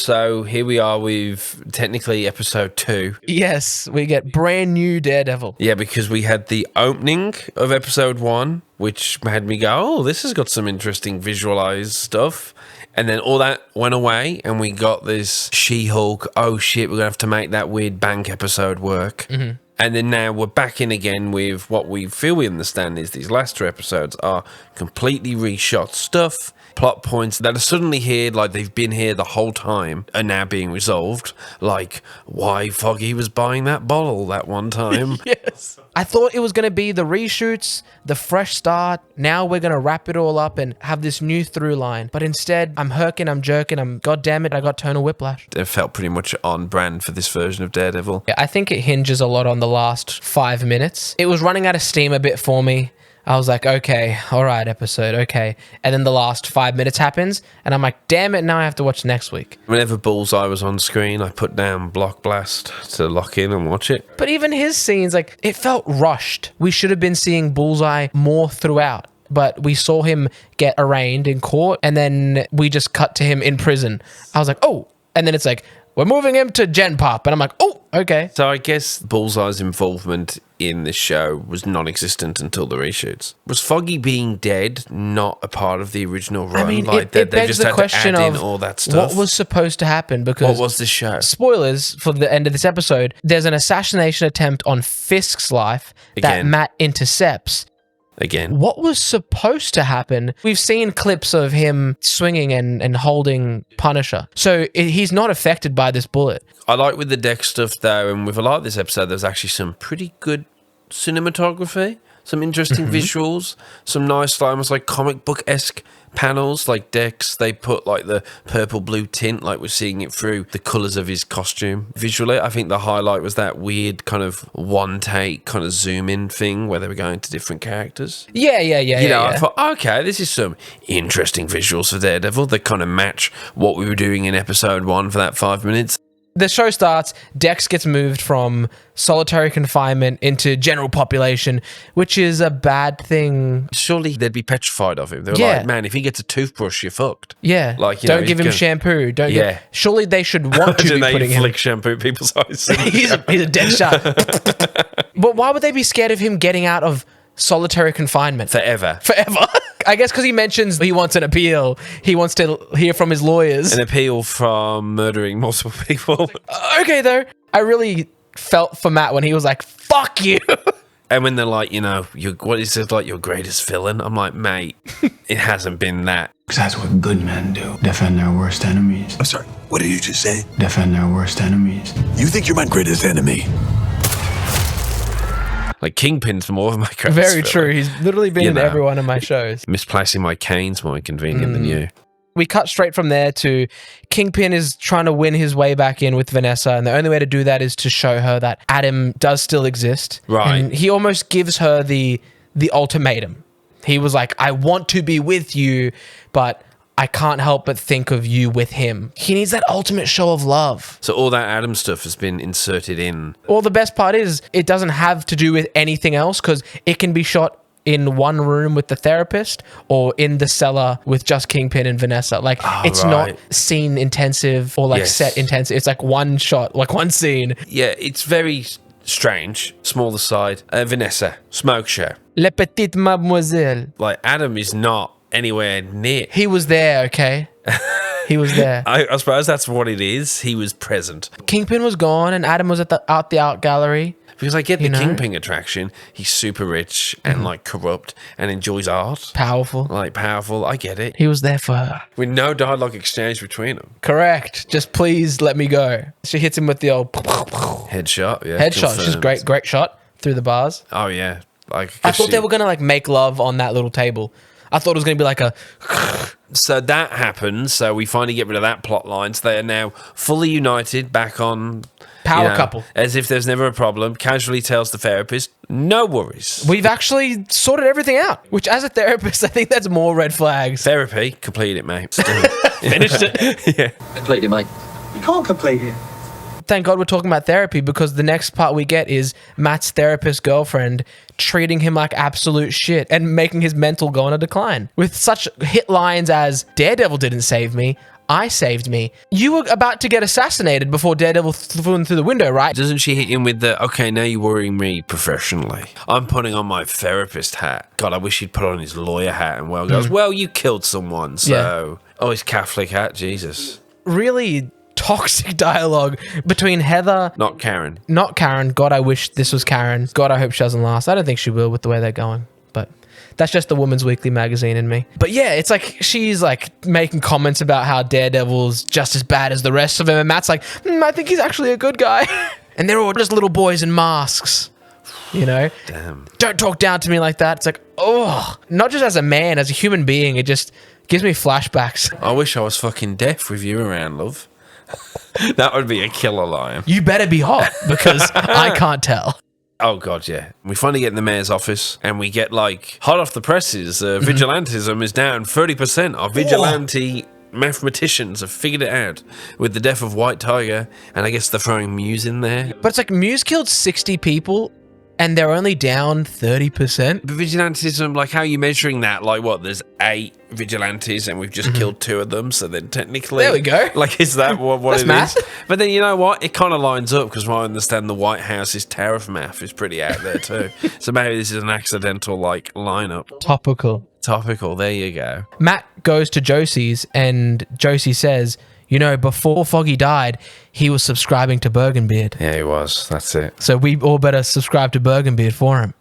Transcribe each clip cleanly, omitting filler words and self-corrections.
So here we are with technically episode 2. Yes, we get brand new Daredevil. Yeah, because we had the opening of episode 1, which made me go, oh, this has got some interesting visualized stuff. And then all that went away, and we got this She-Hulk, oh shit, we're going to have to make that weird bank episode work. Mm-hmm. And then now we're back in again with what we feel we understand is these last 2 episodes are completely reshot stuff. Plot points that are suddenly here, like they've been here the whole time, are now being resolved. Like why Foggy was buying that bottle that one time. Yes. I thought it was going to be the reshoots, the fresh start. Now we're going to wrap it all up and have this new through line. But instead, I'm herking, I'm jerking, God damn it, I got tonal whiplash. It felt pretty much on brand for this version of Daredevil. Yeah, I think it hinges a lot on the last 5 minutes. It was running out of steam a bit for me. I was like, okay, all right, episode, okay. And then the last 5 minutes happens, and I'm like, damn it, now I have to watch next week. Whenever Bullseye was on screen, I put down Block Blast to lock in and watch it. But even his scenes, like, it felt rushed. We should have been seeing Bullseye more throughout. But we saw him get arraigned in court, and then we just cut to him in prison. I was like, oh. And then it's like, we're moving him to Gen Pop. And I'm like, oh, okay. So I guess Bullseye's involvement in the show was non-existent until the reshoots. Was Foggy being dead not a part of the original run? I mean, like it begs the question of all that stuff. What was supposed to happen? Because what was the show? Spoilers for the end of this episode. There's an assassination attempt on Fisk's life that Matt intercepts. Again. What was supposed to happen? We've seen clips of him swinging and holding Punisher. So he's not affected by this bullet. I like with the deck stuff though, and with a lot of this episode, there's actually some pretty good cinematography, some interesting visuals, some nice, almost like comic book-esque panels, like decks. They put like the purple-blue tint, like we're seeing it through the colours of his costume. Visually, I think the highlight was that weird kind of one-take kind of zoom-in thing where they were going to different characters. Yeah. I thought, okay, this is some interesting visuals for Daredevil that kind of match what we were doing in episode 1 for that 5 minutes. The show starts, Dex gets moved from solitary confinement into general population, which is a bad thing. Surely they'd be petrified of him. They were like, man, if he gets a toothbrush, you're fucked. Yeah. Like, don't give him shampoo. Surely they should want to be putting him. Flick shampoo people's eyes. he's a dead shot. But why would they be scared of him getting out of solitary confinement? Forever. I guess because he mentions he wants an appeal. He wants to hear from his lawyers. An appeal from murdering multiple people. Okay, though. I really felt for Matt when he was like, fuck you. And when they're like, what is it, like your greatest villain? I'm like, mate, it hasn't been that. Because that's what good men do. Defend their worst enemies. I'm sorry, what did you just say? Defend their worst enemies. You think you're my greatest enemy? Like Kingpin's more of my greatest Very villain. true. He's literally been in every one of my shows. Misplacing my cane's more inconvenient than you. We cut straight from there to Kingpin is trying to win his way back in with Vanessa, and the only way to do that is to show her that Adam does still exist. Right. And he almost gives her the ultimatum. He was like, I want to be with you, but I can't help but think of you with him. He needs that ultimate show of love. So all that Adam stuff has been inserted in. Well, the best part is it doesn't have to do with anything else because it can be shot in one room with the therapist or in the cellar with just Kingpin and Vanessa. Like, it's not scene intensive or like set intensive. It's like one shot, like one scene. Yeah, it's very strange. Smaller side. Vanessa, smoke show. Le petite mademoiselle. Like, Adam is not anywhere near. He was there, okay? He was there. I suppose that's what it is. He was present. Kingpin was gone and Adam was at the art gallery. Because I get the Kingpin attraction. He's super rich and like corrupt and enjoys art. Powerful. Like powerful. I get it. He was there for her. With no dialogue exchange between them. Correct. Just please let me go. She hits him with the old headshot. Yeah. Headshot. She's great shot through the bars. Oh yeah. Like I thought they were gonna like make love on that little table. I thought it was going to be like a... So that happens. So we finally get rid of that plot line. So they are now fully united, back on... Power couple. As if there's never a problem. Casually tells the therapist, no worries. We've actually sorted everything out. Which, as a therapist, I think that's more red flags. Therapy. Complete it, mate. Finished it. Yeah. Complete it, mate. You can't complete it. Thank God we're talking about therapy because the next part we get is Matt's therapist girlfriend treating him like absolute shit and making his mental go on a decline. With such hit lines as, Daredevil didn't save me, I saved me. You were about to get assassinated before Daredevil flew in through the window, right? Doesn't she hit him with the, okay, now you're worrying me professionally. I'm putting on my therapist hat. God, I wish he'd put on his lawyer hat and goes, well, you killed someone, so... Yeah. Oh, his Catholic hat, Jesus. Really toxic dialogue between Heather... Not Karen. Not Karen. God, I wish this was Karen. God, I hope she doesn't last. I don't think she will with the way they're going, but... That's just the Woman's Weekly magazine in me. But yeah, it's like she's like making comments about how Daredevil's just as bad as the rest of them. And Matt's like, I think he's actually a good guy. And they're all just little boys in masks, you know? Damn. Don't talk down to me like that. It's like, oh, not just as a man, as a human being, it just gives me flashbacks. I wish I was fucking deaf with you around, love. That would be a killer line. You better be hot because I can't tell. Oh, God, yeah. We finally get in the mayor's office and we get, like, hot off the presses. Vigilantism is down 30%. Our vigilante mathematicians have figured it out with the death of White Tiger. And I guess they're throwing Muse in there. But it's like Muse killed 60 people and they're only down 30%. But vigilantism, like, how are you measuring that? Like, what, there's 8 vigilantes and we've just killed 2 of them, so then technically... There we go. Like, is that what That's it math. is? But then, you know what? It kind of lines up, because I understand the White House's tariff math is pretty out there, too. So maybe this is an accidental, like, lineup. Topical, there you go. Matt goes to Josie's and Josie says... You know, before Foggy died, he was subscribing to Bergenbeard. Yeah, he was. That's it. So we all better subscribe to Bergenbeard for him.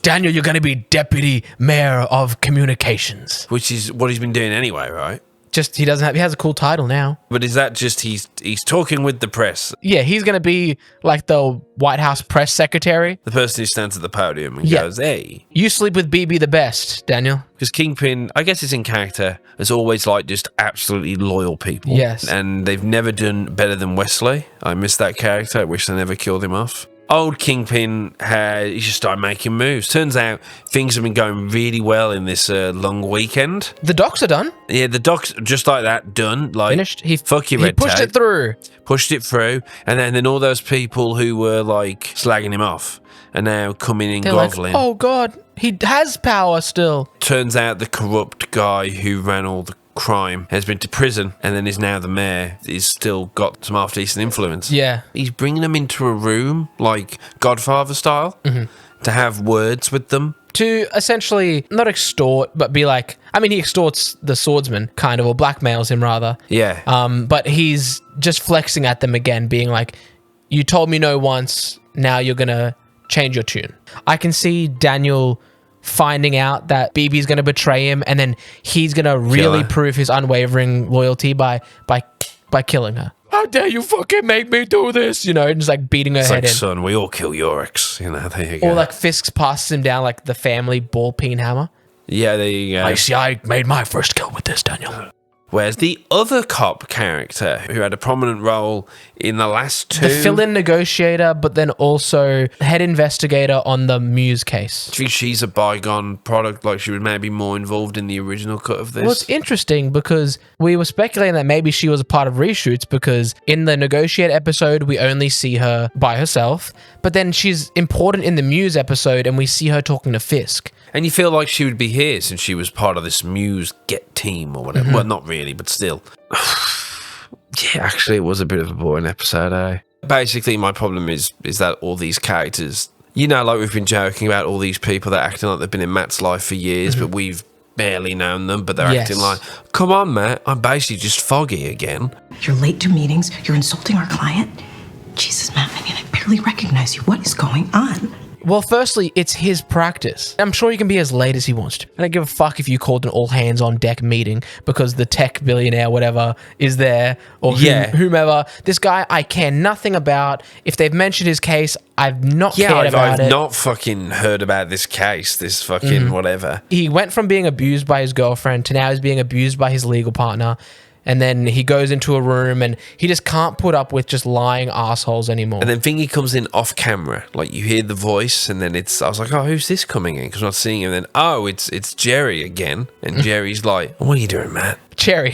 Daniel, you're going to be Deputy Mayor of Communications. Which is what he's been doing anyway, right? Just he has a cool title now. But is that just he's talking with the press? Yeah, he's going to be like the White House press secretary. The person who stands at the podium and goes, hey. You sleep with BB the best, Daniel. Because Kingpin, I guess it's in character, has always like just absolutely loyal people. Yes. And they've never done better than Wesley. I miss that character. I wish they never killed him off. Old Kingpin he just started making moves. Turns out things have been going really well in this long weekend. The docs are done. Yeah, the docs, just like that, done. Like, Finished. Fuck your He red pushed tape. it through. Pushed it through. And then all those people who were like slagging him off are now coming in They're groveling. like, oh God, he has power still. Turns out the corrupt guy who ran all the crime has been to prison and then is now the mayor. He's still got some half-decent influence. Yeah. He's bringing them into a room, like Godfather style, to have words with them. To essentially not extort, but be like, I mean, he extorts the swordsman, kind of, or blackmails him rather. Yeah. But he's just flexing at them again, being like, you told me no once, now you're going to change your tune. I can see Daniel finding out that BB's going to betray him, and then he's going to really prove his unwavering loyalty by killing her. How dare you fucking make me do this? You know, and just like beating her It's head like, in. son, we all kill your ex. You know, there you go. Or like Fisk passes him down like the family ball peen hammer. Yeah, there you go. I see, I made my first kill with this, Daniel. Whereas the other cop character who had a prominent role in the last 2... The fill-in negotiator, but then also head investigator on the Muse case. I think she's a bygone product, like she was maybe more involved in the original cut of this. Well, it's interesting because we were speculating that maybe she was a part of reshoots because in the negotiate episode, we only see her by herself, but then she's important in the Muse episode and we see her talking to Fisk. And you feel like she would be here since she was part of this Muse Get team or whatever. Well, not really, but still. Yeah, actually, it was a bit of a boring episode, eh? Basically, my problem is that all these characters, you know, like we've been joking about all these people that are acting like they've been in Matt's life for years, but we've barely known them, but they're acting like, come on, Matt, I'm basically just Foggy again. You're late to meetings. You're insulting our client. Jesus, Matt, I mean, I barely recognize you. What is going on? Well, firstly, it's his practice. I'm sure he can be as late as he wants to. I don't give a fuck if you called an all-hands-on-deck meeting because the tech billionaire, whatever, is there, or whomever. This guy, I care nothing about. If they've mentioned his case, I've not cared about it. I've not fucking heard about this case, this fucking whatever. He went from being abused by his girlfriend to now he's being abused by his legal partner. And then he goes into a room and he just can't put up with just lying assholes anymore. And then Thingy comes in off camera. Like, you hear the voice and then I was like, oh, who's this coming in? Because I'm not seeing him. And then, oh, it's Jerry again. And Jerry's like, what are you doing, Matt? Cherry.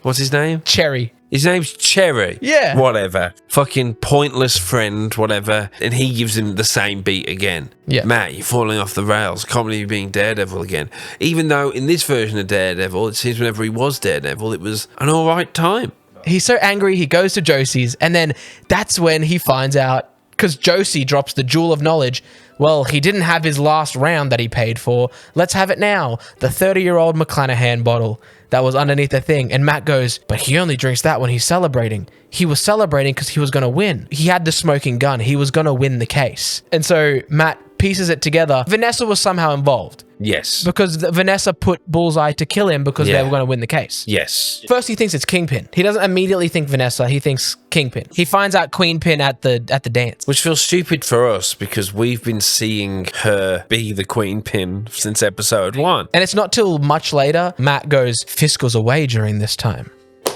What's his name? Cherry. His name's Cherry. Yeah. Whatever. Fucking pointless friend, whatever. And he gives him the same beat again. Yeah. Matt, you're falling off the rails. Can't believe you're being Daredevil again. Even though in this version of Daredevil, it seems whenever he was Daredevil, it was an all right time. He's so angry, he goes to Josie's, and then that's when he finds out, because Josie drops the jewel of knowledge. Well, he didn't have his last round that he paid for. Let's have it now. The 30-year-old McClanahan bottle that was underneath the thing. And Matt goes, but he only drinks that when he's celebrating. He was celebrating because he was going to win. He had the smoking gun. He was going to win the case. And so Matt pieces it together. Vanessa was somehow involved. Yes. Because Vanessa put Bullseye to kill him because they were going to win the case. Yes. First, he thinks it's Kingpin. He doesn't immediately think Vanessa. He thinks Kingpin. He finds out Queenpin at the dance. Which feels stupid for us because we've been seeing her be the Queenpin since episode 1. And it's not till much later, Matt goes, Fisk was away during this time.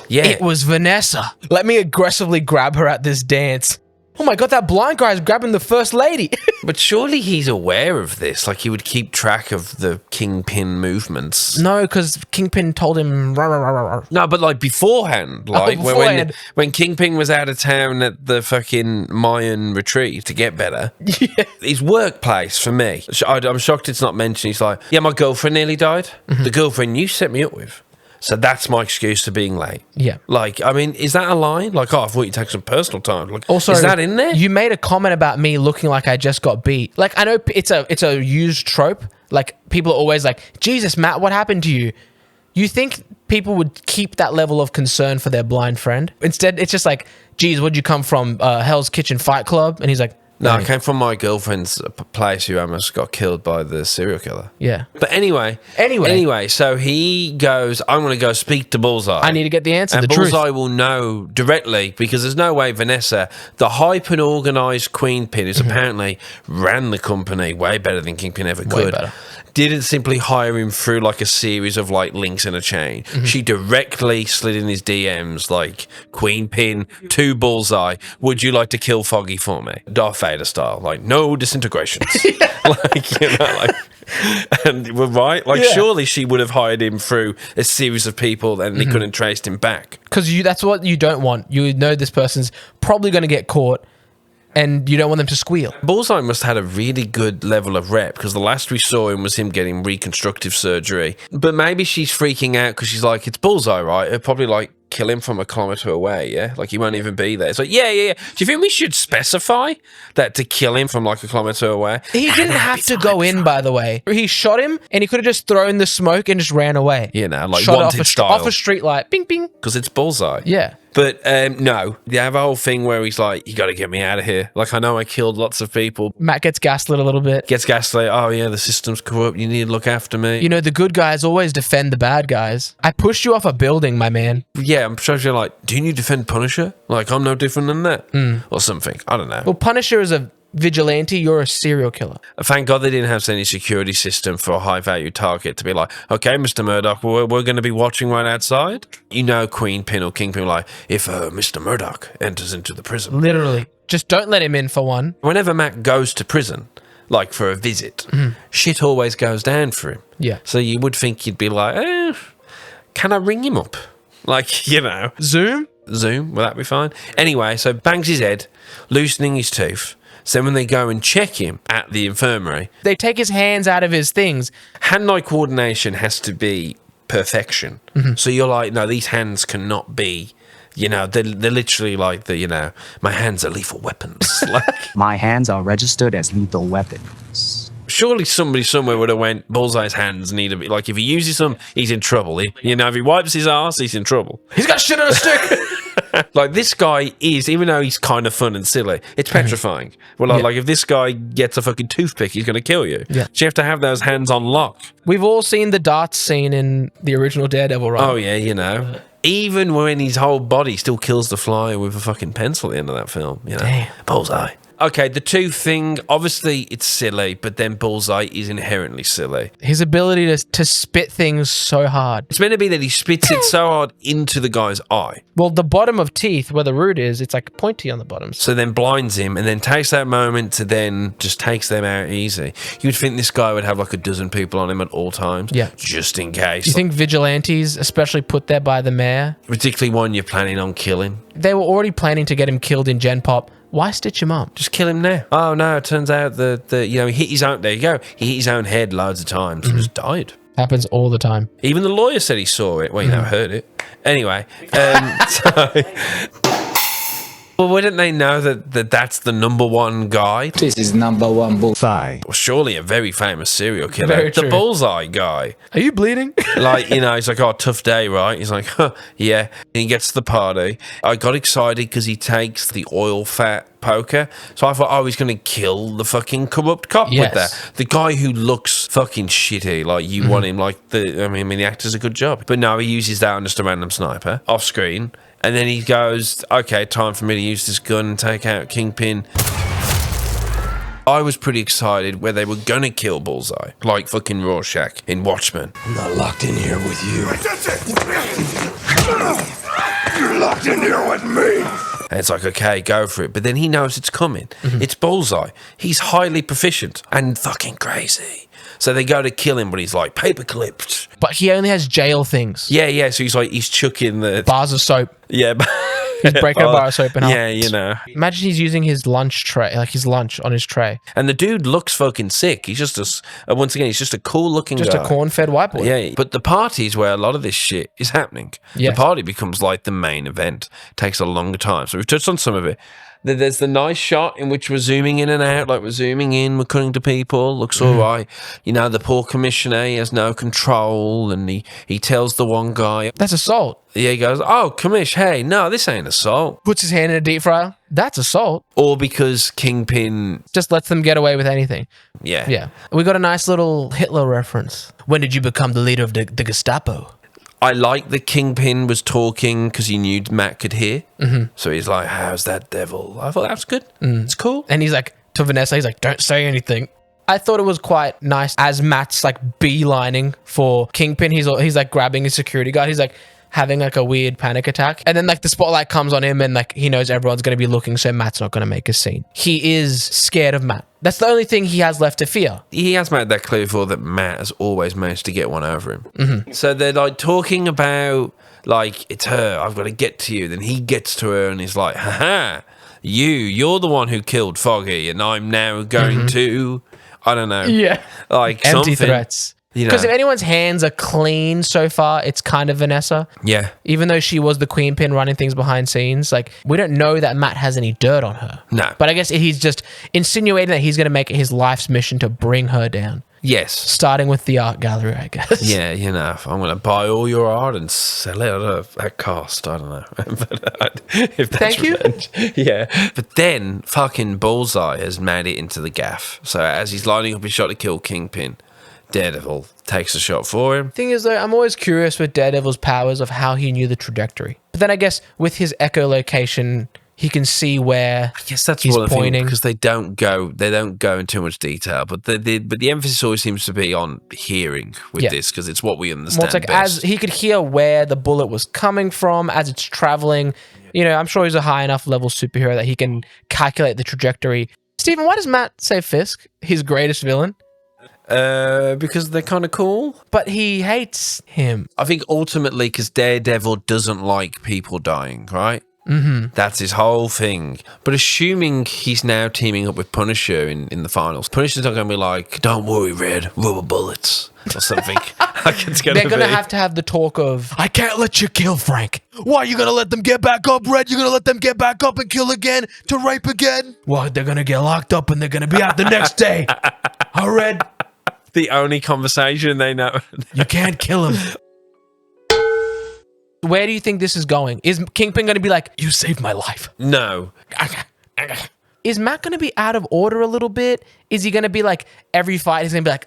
Yeah. It was Vanessa. Let me aggressively grab her at this dance. Oh my God, that blind guy's grabbing the first lady. But surely he's aware of this. Like he would keep track of the Kingpin movements. No, because Kingpin told him. Rah, rah, rah, rah. No, but like beforehand. Like beforehand. when Kingpin was out of town at the fucking Mayan retreat to get better. Yeah. His workplace, for me, I'm shocked it's not mentioned. He's like, yeah, my girlfriend nearly died. The girlfriend you set me up with. So that's my excuse for being late. Yeah. Like, I mean, is that a line? Like, oh, I thought you'd take some personal time. Like, Also, is that in there? You made a comment about me looking like I just got beat. Like, I know it's a used trope. Like, people are always like, Jesus, Matt, what happened to you? You think people would keep that level of concern for their blind friend? Instead, it's just like, geez, where'd you come from? Hell's Kitchen Fight Club? And he's like, no, I came from my girlfriend's place who almost got killed by the serial killer. Yeah. But anyway, so he goes, I'm going to go speak to Bullseye. I need to get the answer, and the Bullseye truth. will know directly because there's no way Vanessa, the hype and organised Queenpin, who's apparently ran the company way better than Kingpin ever could, better. didn't simply hire him through like a series of like links in a chain. She directly slid in his DMs like, Queenpin to Bullseye, would you like to kill Foggy for me? Darth Vader style, like no disintegrations. Like, you know, like, and we're right. Like, surely she would have hired him through a series of people and they couldn't trace him back. Because that's what you don't want. You know this person's probably going to get caught and you don't want them to squeal. Bullseye must have had a really good level of rep because the last we saw him was him getting reconstructive surgery. But maybe she's freaking out because she's like, it's Bullseye, right? It'll probably like kill him from a kilometre away, yeah? Like he won't even be there. It's like, yeah. Do you think we should specify that to kill him from like a kilometre away? He didn't have to go in, by the way. He shot him and he could have just thrown the smoke and just ran away. You know, like Shot wanted style. off a street light. Bing, bing. Because it's Bullseye. Yeah. But no, they have a whole thing where he's like, you got to get me out of here. Like, I know I killed lots of people. Matt gets gaslit a little bit. Gets gaslit. Oh, yeah, the system's corrupt. You need to look after me. You know, the good guys always defend the bad guys. I pushed you off a building, my man. Yeah, I'm sure you're like, do you need to defend Punisher? Like, I'm no different than that. Or something. I don't know. Well, Punisher is a vigilante. You're a serial killer. Thank God they didn't have any security system for a high-value target to be like, okay, Mr. Murdoch, we're going to be watching right outside. You know, Queenpin or Kingpin like, if Mr. Murdoch enters into the prison. Literally. Just don't let him in for one. Whenever Matt goes to prison, like for a visit, shit always goes down for him. Yeah. So you would think you'd be like, can I ring him up? Like, you know. Zoom? Will that be fine? Anyway, so bangs his head, loosening his tooth. So when they go and check him at the infirmary, They take his hands out of his things. hand-eye coordination has to be perfection. So you're like, no, these hands cannot be, you know, they're literally like the, you know, my hands are lethal weapons. Like, My hands are registered as lethal weapons. surely somebody somewhere would have went, Bullseye's hands need to be, like, if he uses them, he's in trouble. You know, if he wipes his ass, he's in trouble. He's got shit on a stick. Like, this guy is, even though he's kind of fun and silly, it's petrifying. Well, like, if this guy gets a fucking toothpick, he's going to kill you. Yeah. So you have to have those hands on lock. We've all seen the darts scene in the original Daredevil, right? Oh, yeah, you know. Even when his whole body still kills the fly with a fucking pencil at the end of that film, you know. Damn. Bullseye. Okay, the two thing, obviously it's silly, but then Bullseye is inherently silly. His ability to spit things so hard. It's meant to be that he spits it so hard into the guy's eye. Well, the bottom of teeth, where the root is, it's like pointy on the bottoms. So then blinds him and then takes that moment to then just takes them out easy. You'd think this guy would have like a dozen people on him at all times. Yeah. Just in case. You think vigilantes, especially put there by the mayor, Particularly one you're planning on killing. they were already planning to get him killed in Gen Pop. Why stitch him up? Just kill him now. Oh no, it turns out that he hit his own, there you go. He hit his own head loads of times and just died. Happens all the time. Even the lawyer said he saw it. Well, you never heard it. Anyway, well, wouldn't they know that that's the number one guy? This is number one Bullseye. Well, surely a very famous serial killer. Very the true. Bullseye guy. Are you bleeding? Like, he's like, oh, tough day, right? He's like, huh, yeah. And he gets to the party. I got excited because he takes the oil fat poker. So I thought, oh, he's going to kill the fucking corrupt cop with Yes. that. The guy who looks fucking shitty. Like, you want him, like, the actor's a good job. But no, he uses that on just a random sniper off screen. And then he goes, okay, time for me to use this gun and take out Kingpin. I was pretty excited where they were going to kill Bullseye, like fucking Rorschach in Watchmen. I'm not locked in here with you. You're locked in here with me. And it's like, okay, go for it. But then he knows it's coming. It's Bullseye. He's highly proficient and fucking crazy. So they go to kill him, but he's like paper clipped. But he only has jail things. Yeah. So he's chucking the Bars of soap. yeah. He's breaking a bar of soap in half. Yeah. Imagine he's using his lunch tray, like his lunch on his tray. And the dude looks fucking sick. He's just once again, he's just a cool looking Just guy. a corn-fed white boy. Yeah, but the party's where a lot of this shit is happening. Yes. The party becomes like the main event. Takes a longer time. So we've touched on some of it. There's the nice shot in which we're zooming in and out, like we're zooming in, we're cutting to people, looks all right. The poor commissioner, he has no control, and he tells the one guy, That's assault. yeah, he goes, oh, commish, hey, no, this ain't assault. Puts his hand in a deep fryer. That's assault. Or because Kingpin, Just lets them get away with anything. yeah. Yeah. We got a nice little Hitler reference. When did you become the leader of the Gestapo? I like that Kingpin was talking because he knew Matt could hear. So he's like, how's that devil? I thought that's good. It's cool. And he's like, to Vanessa, he's like, don't say anything. I thought it was quite nice as Matt's like beelining for Kingpin. He's like grabbing his security guard. He's like having like a weird panic attack. And then like the spotlight comes on him and like he knows everyone's going to be looking, so Matt's not going to make a scene. He is scared of Matt. That's the only thing he has left to fear. He has made that clear before that Matt has always managed to get one over him. So they're like talking about like, it's her, I've got to get to you. Then he gets to her and he's like, haha, you're the one who killed Foggy and I'm now going to, I don't know. Yeah. Like Empty something. threats. Because if anyone's hands are clean so far, it's kind of Vanessa. Yeah. Even though she was the Queenpin running things behind scenes, like we don't know that Matt has any dirt on her. No. But I guess he's just insinuating that he's going to make it his life's mission to bring her down. Yes. Starting with the art gallery, I guess. Yeah, I'm going to buy all your art and sell it at cost. I don't know. But, if that's Thank you. revenge. Yeah. But then fucking Bullseye has made it into the gaff. So as he's lining up his shot to kill Kingpin, Daredevil takes a shot for him. Thing is, though, I'm always curious with Daredevil's powers of how he knew the trajectory. But then I guess with his echolocation, he can see where I guess that's he's one of the things, pointing. because they don't go in too much detail, but the emphasis always seems to be on hearing with Yeah. this, because it's what we understand Well, it's like best. as he could hear where the bullet was coming from as it's traveling. I'm sure he's a high enough level superhero that he can calculate the trajectory. Steven, why does Matt say Fisk, his greatest villain? Because they're kind of cool. But he hates him. I think ultimately because Daredevil doesn't like people dying, right? Mm-hmm. That's his whole thing. But assuming he's now teaming up with Punisher in the finals, Punisher's not going to be like, don't worry, Red, rubber bullets or something. Like it's They're going to have the talk of, I can't let you kill Frank. Why are you going to let them get back up, Red? You're going to let them get back up and kill again to rape again? Well, they're going to get locked up and they're going to be out the next day. Huh, Red? the only conversation they know. You can't kill him. Where do you think this is going? Is Kingpin going to be like, you saved my life? No. Is Matt going to be out of order a little bit? Is he going to be like, every fight he's going to be like,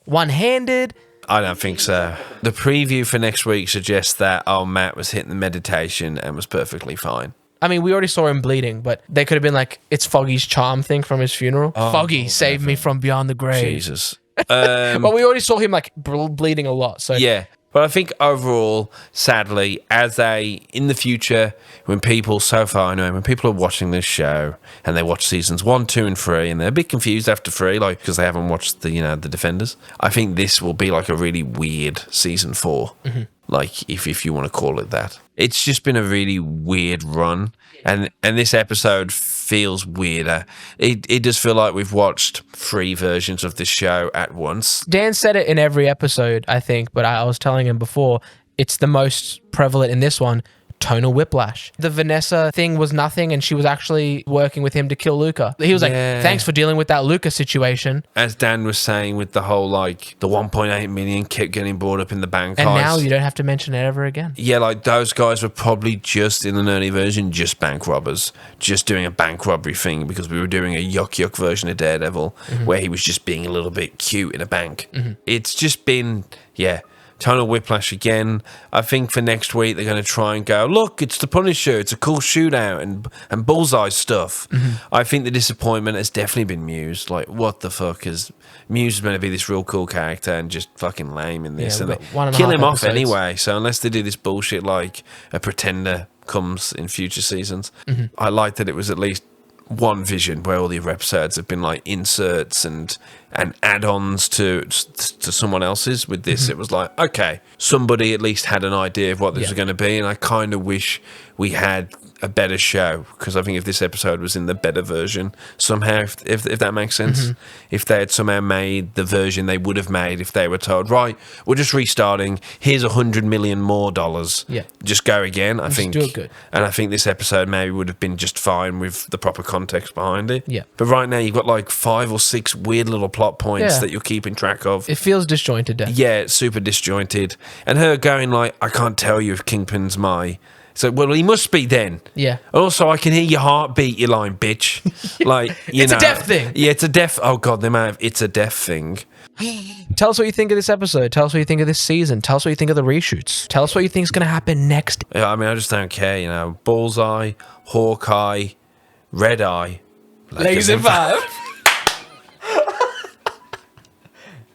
one-handed? I don't think so. The preview for next week suggests that, Matt was hitting the meditation and was perfectly fine. I mean, we already saw him bleeding, but they could have been like, it's Foggy's charm thing from his funeral. Foggy saved me from beyond the grave. Jesus. But we already saw him like bleeding a lot. So Yeah. But I think overall, sadly, in the future, when people are watching this show and they watch seasons 1, 2, and 3, and they're a bit confused after 3, like, because they haven't watched the Defenders, I think this will be like a really weird season 4. Like, if you want to call it that. It's just been a really weird run. And this episode feels weirder. It does feel like we've watched 3 versions of this show at once. Dan said it in every episode, I think, but I was telling him before, it's the most prevalent in this one. Tonal whiplash. The Vanessa thing was nothing, and she was actually working with him to kill Luca. He was like, thanks for dealing with that Luca situation. As Dan was saying with the whole, like, the 1.8 million kept getting brought up in the bank And heist. now you don't have to mention it ever again. Yeah, like, those guys were probably just, in an early version, just bank robbers. Just doing a bank robbery thing because we were doing a yuck version of Daredevil where he was just being a little bit cute in a bank. It's just been, tonal whiplash again. I think for next week they're going to try and go, look, it's the Punisher, it's a cool shootout and Bullseye stuff. I think the disappointment has definitely been Muse. Like, what the fuck is Muse is meant to be this real cool character and just fucking lame in this, Yeah, and we've they got 1.5 kill him off episodes. anyway. So unless they do this bullshit like a Pretender comes in future seasons, I like that it was at least one Vision where all the other episodes have been like inserts and add-ons to someone else's. With this, it was like, okay, somebody at least had an idea of what this was going to be, and I kind of wish we had a better show, because I think if this episode was in the better version somehow, if that makes sense, if they had somehow made the version they would have made if they were told, right, we're just restarting, here's $100 million more, just go again. I think do it good. And I think this episode maybe would have been just fine with the proper context behind it. Yeah. But right now you've got like 5 or 6 weird little plot points Yeah. that you're keeping track of. It feels disjointed. Yeah, it's super disjointed. And her going like, I can't tell you if Kingpin's my... So, well, he must be then. Yeah. Also, I can hear your heartbeat, you lying bitch. Like, It's a deaf thing. Yeah, it's a deaf... Oh, God, they might have... It's a deaf thing. Tell us what you think of this episode. Tell us what you think of this season. Tell us what you think of the reshoots. Tell us what you think is going to happen next. Yeah, I mean, I just don't care, you know. Bullseye, Hawkeye, Red Eye. Legs in 5.